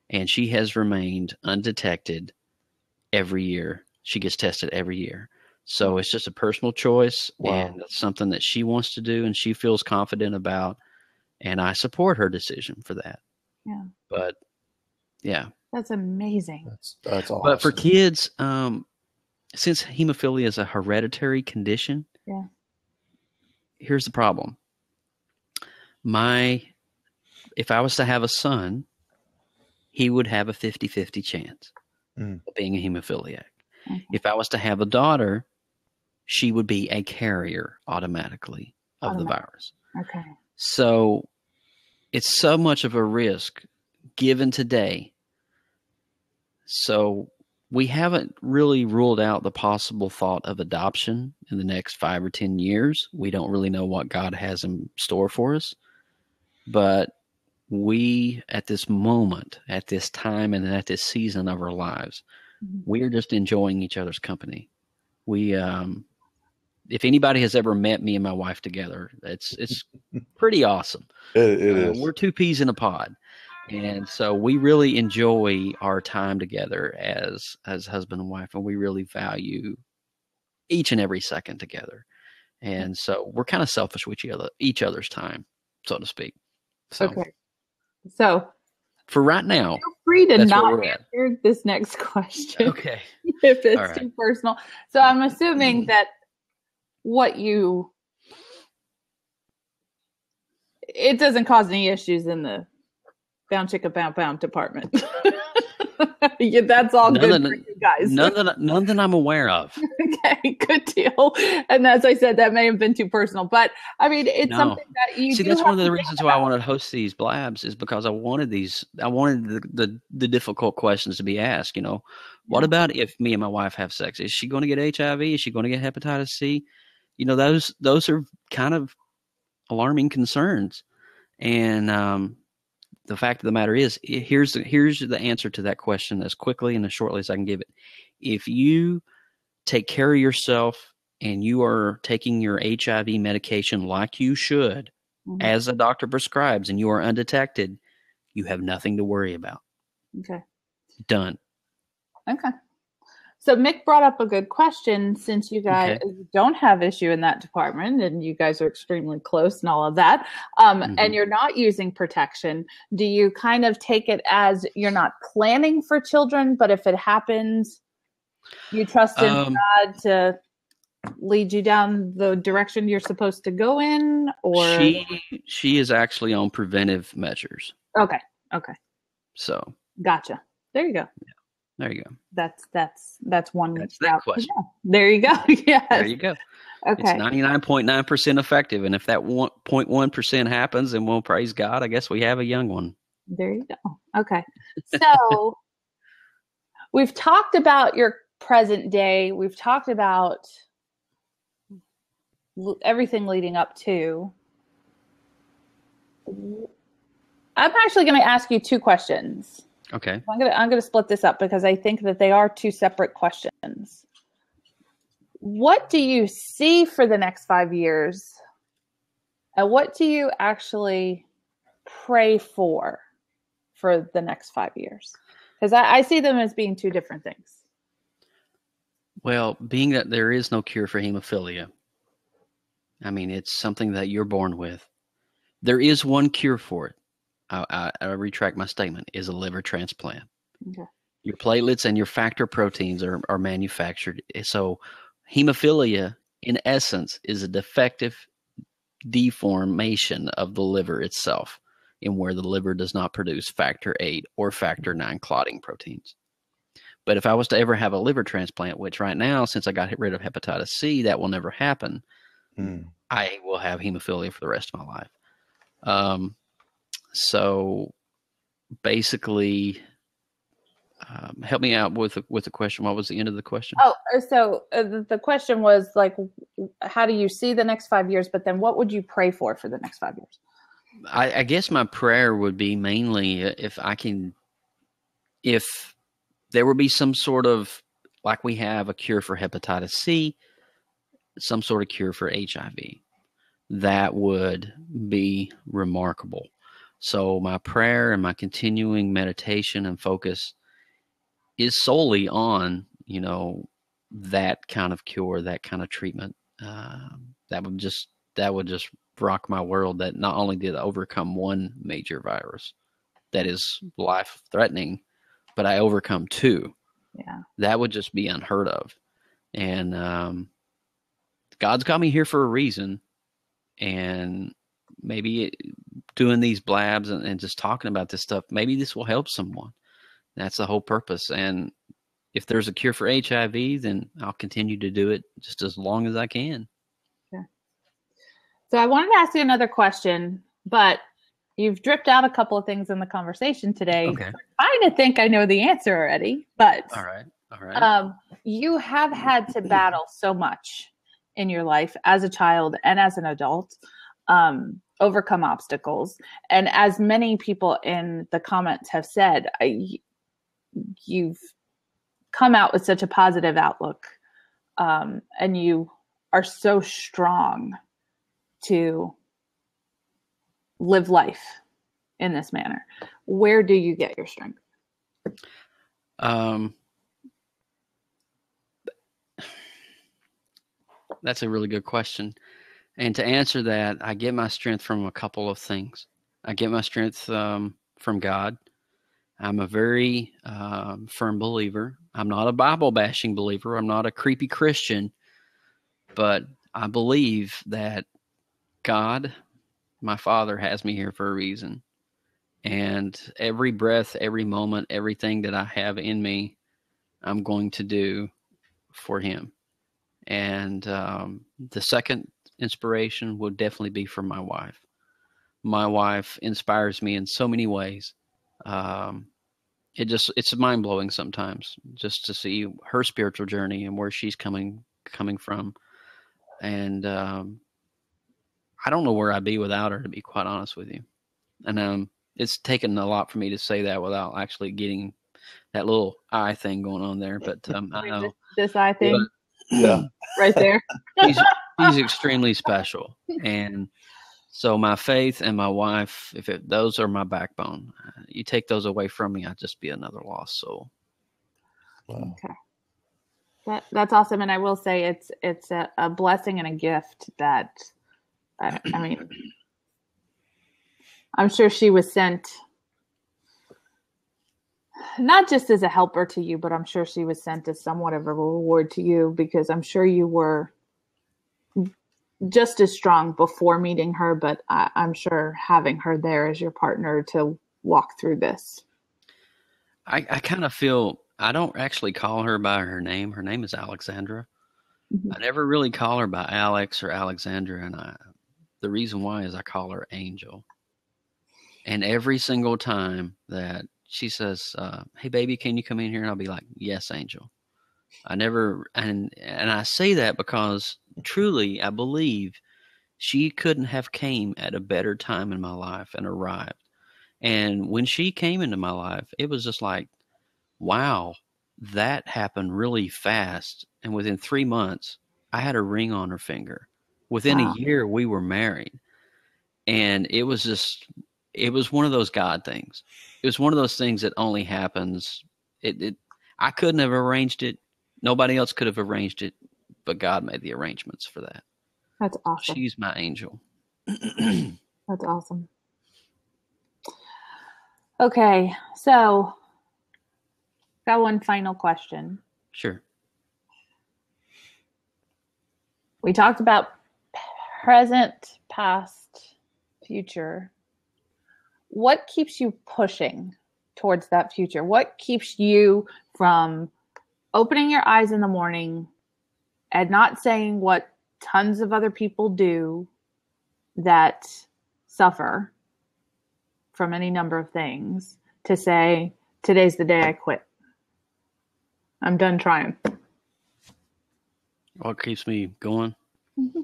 and she has remained undetected every year. She gets tested every year. So it's just a personal choice, and it's something that she wants to do and she feels confident about, and I support her decision for that. Yeah. But yeah. That's amazing. That's awesome. But for kids, since hemophilia is a hereditary condition, yeah, here's the problem. If I was to have a son, he would have a 50-50 chance of being a hemophiliac. Okay. If I was to have a daughter, she would be a carrier automatically of the virus. Okay. So it's so much of a risk given today. So we haven't really ruled out the possible thought of adoption in the next 5 or 10 years. We don't really know what God has in store for us. But we, at this moment, at this time, and at this season of our lives, we are just enjoying each other's company. We, if anybody has ever met me and my wife together, it's pretty awesome. It is. We're two peas in a pod. And so we really enjoy our time together as husband and wife, and we really value each and every second together. And so we're kind of selfish with each other's time, so to speak. So, okay. So for right now, feel free to not answer this next question. Okay. If it's too personal. So I'm assuming that it doesn't cause any issues in the bound chicka bound department. Yeah, that's all good for you guys. None that I'm aware of. Okay, good deal. And as I said, that may have been too personal, but I mean, it's something that you see. That's one of the reasons why I wanted to host these blabs, is because I wanted the difficult questions to be asked. You know, what about if me and my wife have sex? Is she going to get HIV? Is she going to get hepatitis C? You know, those are kind of alarming concerns, and the fact of the matter is, here's the answer to that question as quickly and as shortly as I can give it. If you take care of yourself and you are taking your HIV medication like you should, as a doctor prescribes, and you are undetected, you have nothing to worry about. Okay. Done. Okay. So Mick brought up a good question, since you guys don't have issue in that department and you guys are extremely close and all of that, and you're not using protection. Do you kind of take it as you're not planning for children, but if it happens, you trust in God to lead you down the direction you're supposed to go in? Or she is actually on preventive measures. Okay. So gotcha. There you go. Yeah. There you go. That's one. That's that question. Yeah. There you go. Yes. There you go. Okay. It's 99.9% effective, and if that 0.1% happens, then we'll praise God. I guess we have a young one. There you go. Okay. So we've talked about your present day. We've talked about everything leading up to. I'm actually going to ask you two questions. Okay. I'm going to split this up because I think that they are two separate questions. What do you see for the next 5 years? And what do you actually pray for the next 5 years? Because I see them as being two different things. Well, being that there is no cure for hemophilia, I mean, it's something that you're born with. There is one cure for it. I retract my statement, is a liver transplant. Okay. Your platelets and your factor proteins are manufactured. So hemophilia, in essence, is a defective deformation of the liver itself, in where the liver does not produce factor 8 or factor 9 clotting proteins. But if I was to ever have a liver transplant, which right now, since I got rid of hepatitis C, that will never happen, I will have hemophilia for the rest of my life. So basically, help me out with the question. What was the end of the question? Oh, so the question was like, how do you see the next 5 years? But then what would you pray for the next 5 years? I guess my prayer would be mainly if there would be some sort of like we have a cure for hepatitis C, some sort of cure for HIV. That would be remarkable. So my prayer and my continuing meditation and focus is solely on, that kind of cure, that kind of treatment. That would just rock my world, that not only did I overcome one major virus that is life-threatening, but I overcome two. Yeah. That would just be unheard of. And God's got me here for a reason. And maybe doing these blabs and just talking about this stuff, maybe this will help someone. That's the whole purpose. And if there's a cure for HIV, then I'll continue to do it just as long as I can. Sure. So I wanted to ask you another question, but you've dripped out a couple of things in the conversation today. Okay. I kind of think I know the answer already, but all right. You have had to battle so much in your life as a child and as an adult, overcome obstacles. And as many people in the comments have said, you've come out with such a positive outlook, and you are so strong to live life in this manner. Where do you get your strength? That's a really good question. And to answer that, I get my strength from a couple of things. I get my strength from God. I'm a very firm believer. I'm not a Bible bashing believer. I'm not a creepy Christian, but I believe that God, my Father, has me here for a reason. And every breath, every moment, everything that I have in me, I'm going to do for Him. And the second inspiration would definitely be from my wife. My wife inspires me in so many ways. It's mind-blowing sometimes just to see her spiritual journey and where she's coming from. And I don't know where I'd be without her, to be quite honest with you. And it's taken a lot for me to say that without actually getting that little eye thing going on there. But I know this eye thing. But, yeah, right there. He's extremely special. And so my faith and my wife, those are my backbone. You take those away from me, I'd just be another lost soul. Wow. Okay. That's awesome. And I will say it's a blessing and a gift that, I mean, I'm sure she was sent not just as a helper to you, but I'm sure she was sent as somewhat of a reward to you, because I'm sure you were just as strong before meeting her, but I'm sure having her there as your partner to walk through this. I kind of feel, I don't actually call her by her name. Her name is Alexandra. Mm-hmm. I never really call her by Alex or Alexandra. And the reason why is I call her Angel. And every single time that she says, hey baby, can you come in here? And I'll be like, yes, Angel. I never, and I say that because truly I believe she couldn't have came at a better time in my life and arrived. And when she came into my life, it was just like, wow, that happened really fast. And within 3 months, I had a ring on her finger. Within a year, we were married. And it was just, it was one of those God things. It was one of those things that only happens. I couldn't have arranged it. Nobody else could have arranged it, but God made the arrangements for that. That's awesome. She's my angel. That's awesome. Okay, so got one final question. Sure. We talked about present, past, future. What keeps you pushing towards that future? What keeps you from opening your eyes in the morning and not saying what tons of other people do that suffer from any number of things, to say, today's the day I quit. I'm done trying. What keeps me going? Mm-hmm.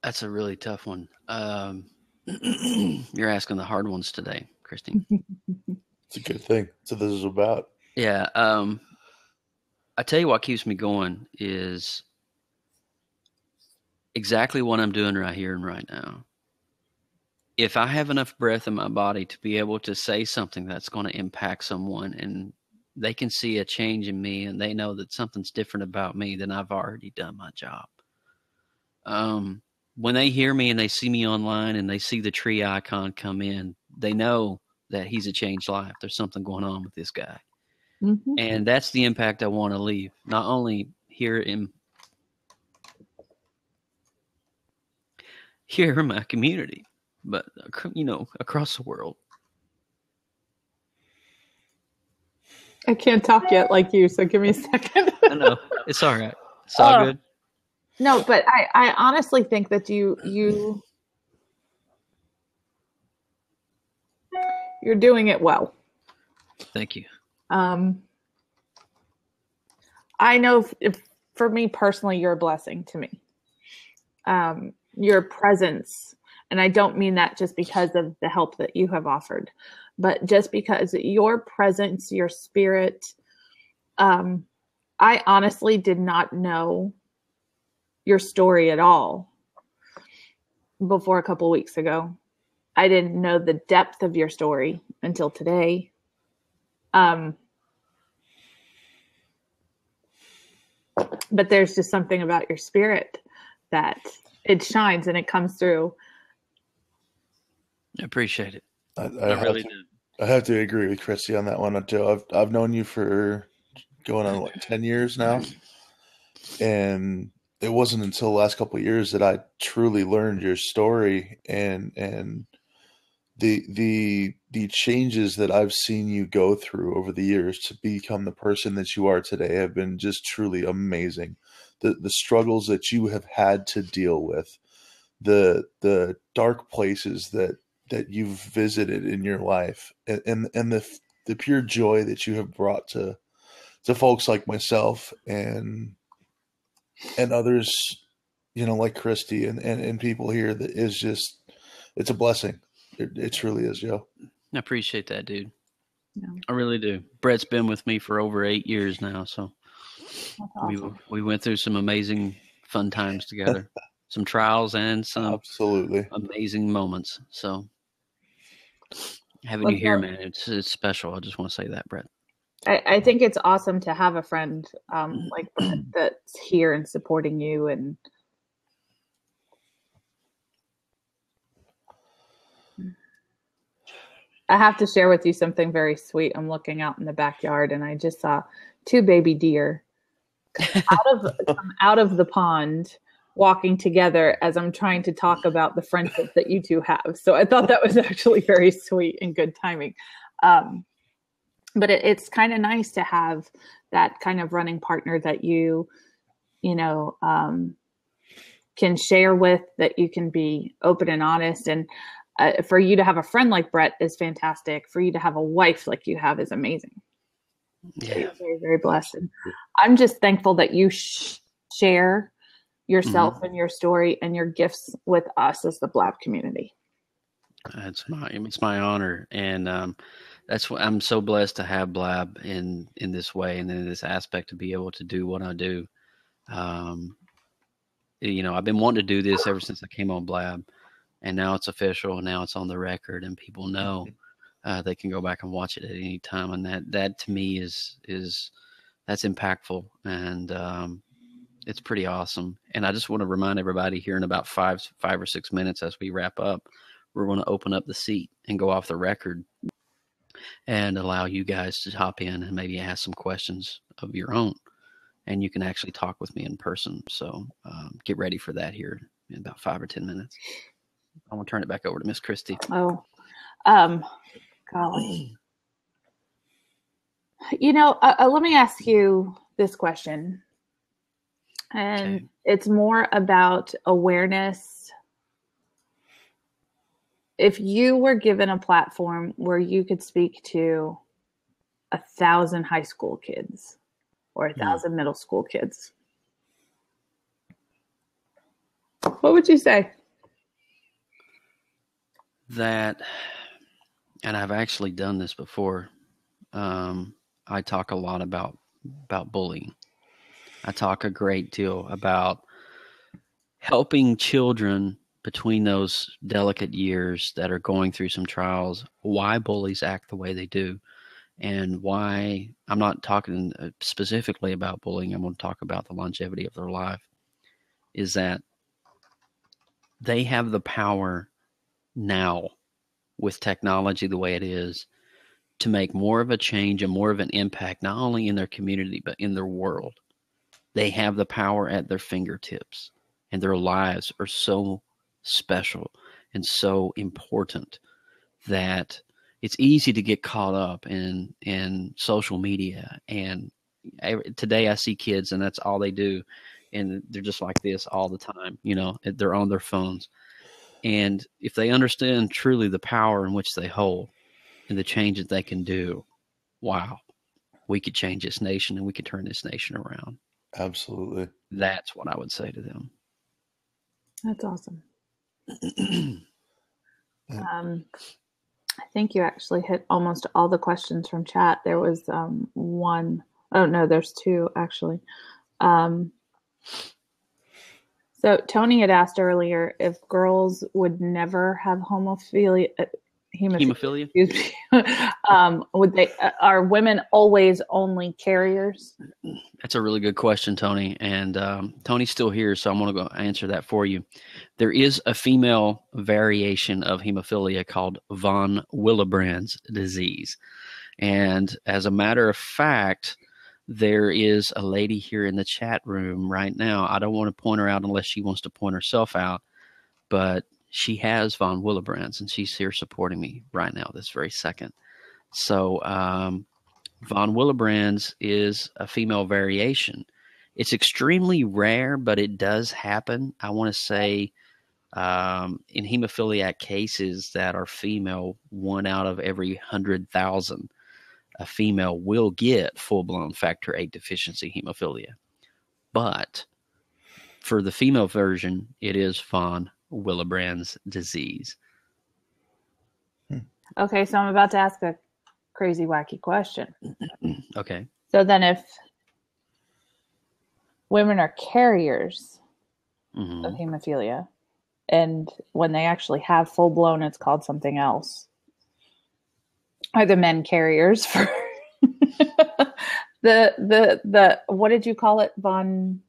That's a really tough one. You're asking the hard ones today, Christine. It's a good thing. That's what this is about. Yeah. I tell you what keeps me going is exactly what I'm doing right here and right now. If I have enough breath in my body to be able to say something that's going to impact someone and they can see a change in me and they know that something's different about me, then I've already done my job. When they hear me and they see me online and they see the tree icon come in, they know that he's a changed life. There's something going on with this guy. Mm-hmm. And that's the impact I want to leave, not only here in my community, but, across the world. I can't talk yet like you, so give me a second. I know. It's all right. It's all good. No, but I honestly think that you're doing it well. Thank you. I know if for me personally, you're a blessing to me. Your presence, and I don't mean that just because of the help that you have offered, but just because your presence, your spirit, I honestly did not know your story at all before a couple weeks ago. I didn't know the depth of your story until today. But there's just something about your spirit that it shines and it comes through. I appreciate it. I really do. I have to agree with Christy on that one, Joe. I've known you for going on 10 years now, and it wasn't until the last couple of years that I truly learned your story and the changes that I've seen you go through over the years to become the person that you are today have been just truly amazing. The struggles that you have had to deal with, the dark places that you've visited in your life, and the pure joy that you have brought to folks like myself and others, like Christy and people here, that is just, it's a blessing. It truly is, Joe. I appreciate that, dude. Yeah. I really do. Brett's been with me for over 8 years now, so awesome. we went through some amazing fun times together, some trials and some absolutely amazing moments. So having you here, man, it's special. I just want to say that, Brett. I think it's awesome to have a friend like Brett that's here and supporting you. And I have to share with you something very sweet. I'm looking out in the backyard and I just saw 2 baby deer come out of the pond walking together as I'm trying to talk about the friendship that you two have. So I thought that was actually very sweet and good timing. But it's kind of nice to have that kind of running partner that you can share with, that you can be open and honest. And for you to have a friend like Brett is fantastic. For you to have a wife like you have is amazing. Yeah. You're very, very blessed. And I'm just thankful that you share yourself and your story and your gifts with us as the Blab community. It's my honor. And, that's what I'm so blessed to have Blab in this way and in this aspect, to be able to do what I do. I've been wanting to do this ever since I came on Blab, and now it's official, and now it's on the record, and people know they can go back and watch it at any time. And that to me is that's impactful, and it's pretty awesome. And I just want to remind everybody here in about 5 or 6 minutes as we wrap up, we're going to open up the seat and go off the record and allow you guys to hop in and maybe ask some questions of your own. And you can actually talk with me in person. So get ready for that here in about 5 or 10 minutes. I want to turn it back over to Miss Christy. Oh, golly. Let me ask you this question. And it's more about awareness. If you were given a platform where you could speak to 1,000 high school kids or 1,000 middle school kids, what would you say? That, and I've actually done this before. I I talk a lot about bullying. I talk a great deal about helping children between those delicate years that are going through some trials, why bullies act the way they do, and why I'm not talking specifically about bullying. I'm going to talk about the longevity of their life, is that they have the power now with technology the way it is to make more of a change and more of an impact, not only in their community, but in their world. They have the power at their fingertips, and their lives are so special and so important that it's easy to get caught up in social media. And today I see kids, and that's all they do. And they're just like this all the time. You know, they're on their phones. And if they understand truly the power in which they hold and the changes they can do, wow, we could change this nation and we could turn this nation around. Absolutely. That's what I would say to them. That's awesome. I think you actually hit almost all the questions from chat. There was one. Oh, no, there's two, actually. So Tony had asked earlier if girls would never have hemophilia. Excuse me. Would they? Are women always only carriers? That's a really good question, Tony. And Tony's still here, so I'm going to go answer that for you. There is a female variation of hemophilia called von Willebrand's disease. And as a matter of fact, there is a lady here in the chat room right now. I don't want to point her out unless she wants to point herself out, but she has von Willebrand's, and she's here supporting me right now, this very second. So von Willebrand's is a female variation. It's extremely rare, but it does happen. I want to say in hemophiliac cases that are female, 1 out of every 100,000 a female will get full-blown factor VIII deficiency hemophilia. But for the female version, it is von Willebrand's disease. Okay, so I'm about to ask a crazy, wacky question. Okay. So then if women are carriers of hemophilia, and when they actually have full-blown, it's called something else, are the men carriers for the what did you call it? Von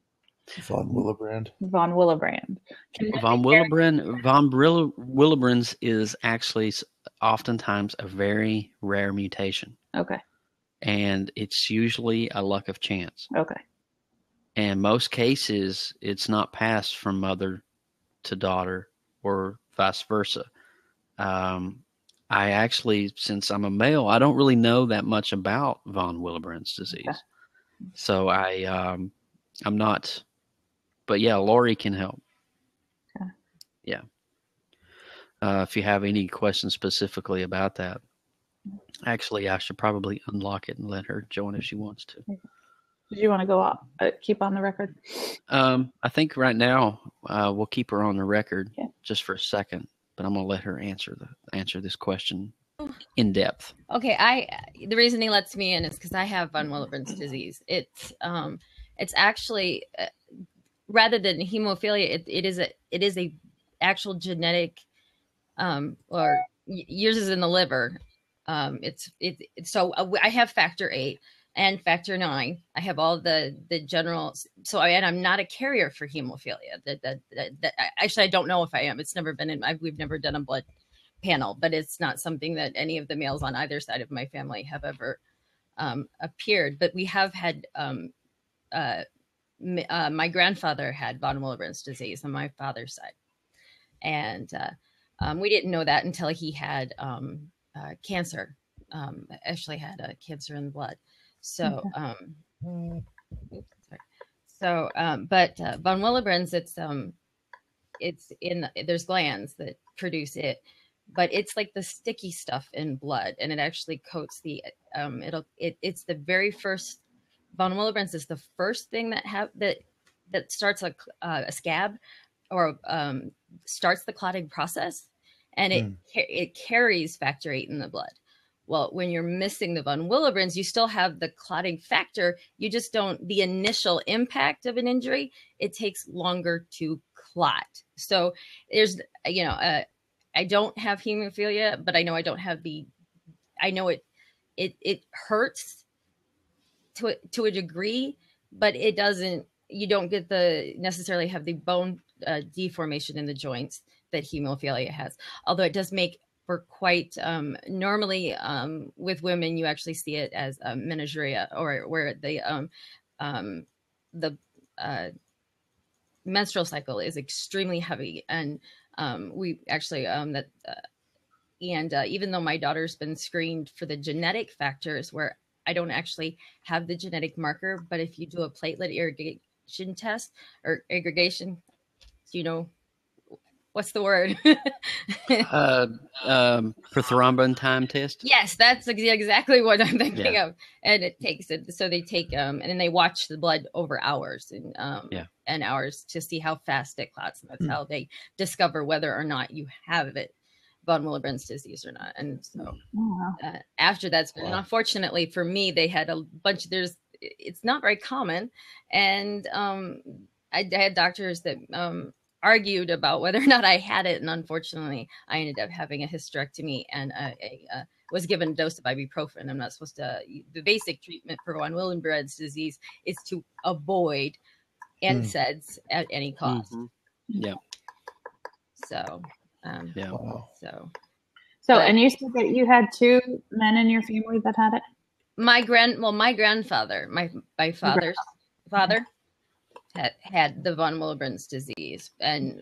Willebrand. Von Willebrand. Von Willebrand's is actually oftentimes a very rare mutation. Okay. And it's usually a luck of chance. Okay. And most cases, it's not passed from mother to daughter or vice versa. I actually, since I'm a male, I don't really know that much about von Willebrand's disease. Okay. So I'm not, but yeah, Lori can help. Okay. Yeah. If you have any questions specifically about that, actually, I should probably unlock it and let her join if she wants to. Did you want to go up, keep on the record? I think right now we'll keep her on the record just for a second. But I'm going to let her answer this question in depth. Okay, the reason he lets me in is because I have von Willebrand's disease. It's actually rather than hemophilia, it is a actual genetic, or yours is in the liver. So I have factor VIII and factor IX. I have all the general. And I'm not a carrier for hemophilia. That actually, I don't know if I am. It's never been we've never done a blood panel, but it's not something that any of the males on either side of my family have ever appeared. But we have had. My grandfather had von Willebrand's disease on my father's side, and we didn't know that until he had cancer. Actually, had cancer in the blood. So, von Willebrand's, it's in, there's glands that produce it, but it's like the sticky stuff in blood, and it actually coats the, it's the very first, von Willebrand's is the first thing that starts a scab or starts the clotting process, and it carries factor VIII in the blood. Well, when you're missing the von Willebrand's, you still have the clotting factor. You just don't, the initial impact of an injury, it takes longer to clot. So there's, you know, I don't have hemophilia, but I know I don't have I know it hurts to a degree, but it doesn't, you don't get necessarily have the bone deformation in the joints that hemophilia has. Although it does make for quite, normally with women, you actually see it as menorrhagia, or where the menstrual cycle is extremely heavy. And we actually, even though my daughter's been screened for the genetic factors where I don't actually have the genetic marker, but if you do a platelet irrigation test or aggregation, you know, what's the word? Prothrombin time test. Yes, that's exactly what I'm thinking of. And it takes it. So they take and then they watch the blood over hours and hours to see how fast it clots. And that's how they discover whether or not you have it, von Willebrand's disease or not. And so after that's, and unfortunately for me, they had a bunch. It's not very common, and I had doctors that argued about whether or not I had it, and unfortunately, I ended up having a hysterectomy and was given a dose of ibuprofen. I'm not supposed to. The basic treatment for von Willebrand's disease is to avoid NSAIDs at any cost. Yeah. So. And you said that you had 2 men in your family that had it. My grandfather, my father's father, had the von Willebrand's disease, and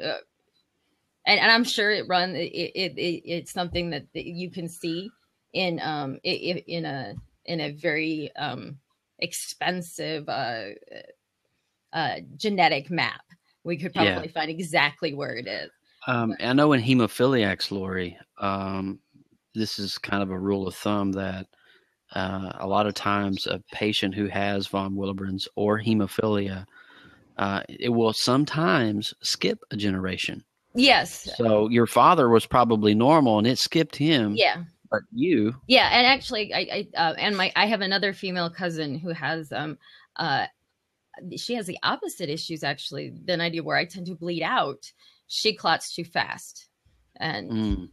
I'm sure it's something that you can see in a very expensive genetic map. We could probably find exactly where it is. I know in hemophiliacs, Lori, this is kind of a rule of thumb that a lot of times a patient who has von Willebrand's or hemophilia, it will sometimes skip a generation. Yes. So your father was probably normal and it skipped him. Yeah. But you. Yeah. And actually, I have another female cousin who has, she has the opposite issues actually than I do, where I tend to bleed out. She clots too fast. And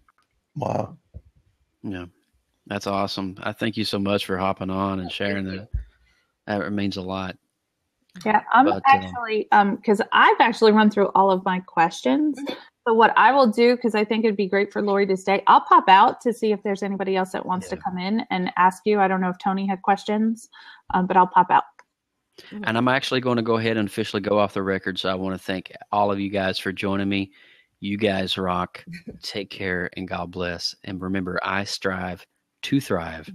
wow. Yeah. That's awesome. I thank you so much for hopping on and sharing that. That means a lot. Yeah, I'm actually, because I've actually run through all of my questions. So what I will do, because I think it'd be great for Lori to stay, I'll pop out to see if there's anybody else that wants to come in and ask you. I don't know if Tony had questions, but I'll pop out. And I'm actually going to go ahead and officially go off the record. So I want to thank all of you guys for joining me. You guys rock. Take care and God bless. And remember, I strive to thrive.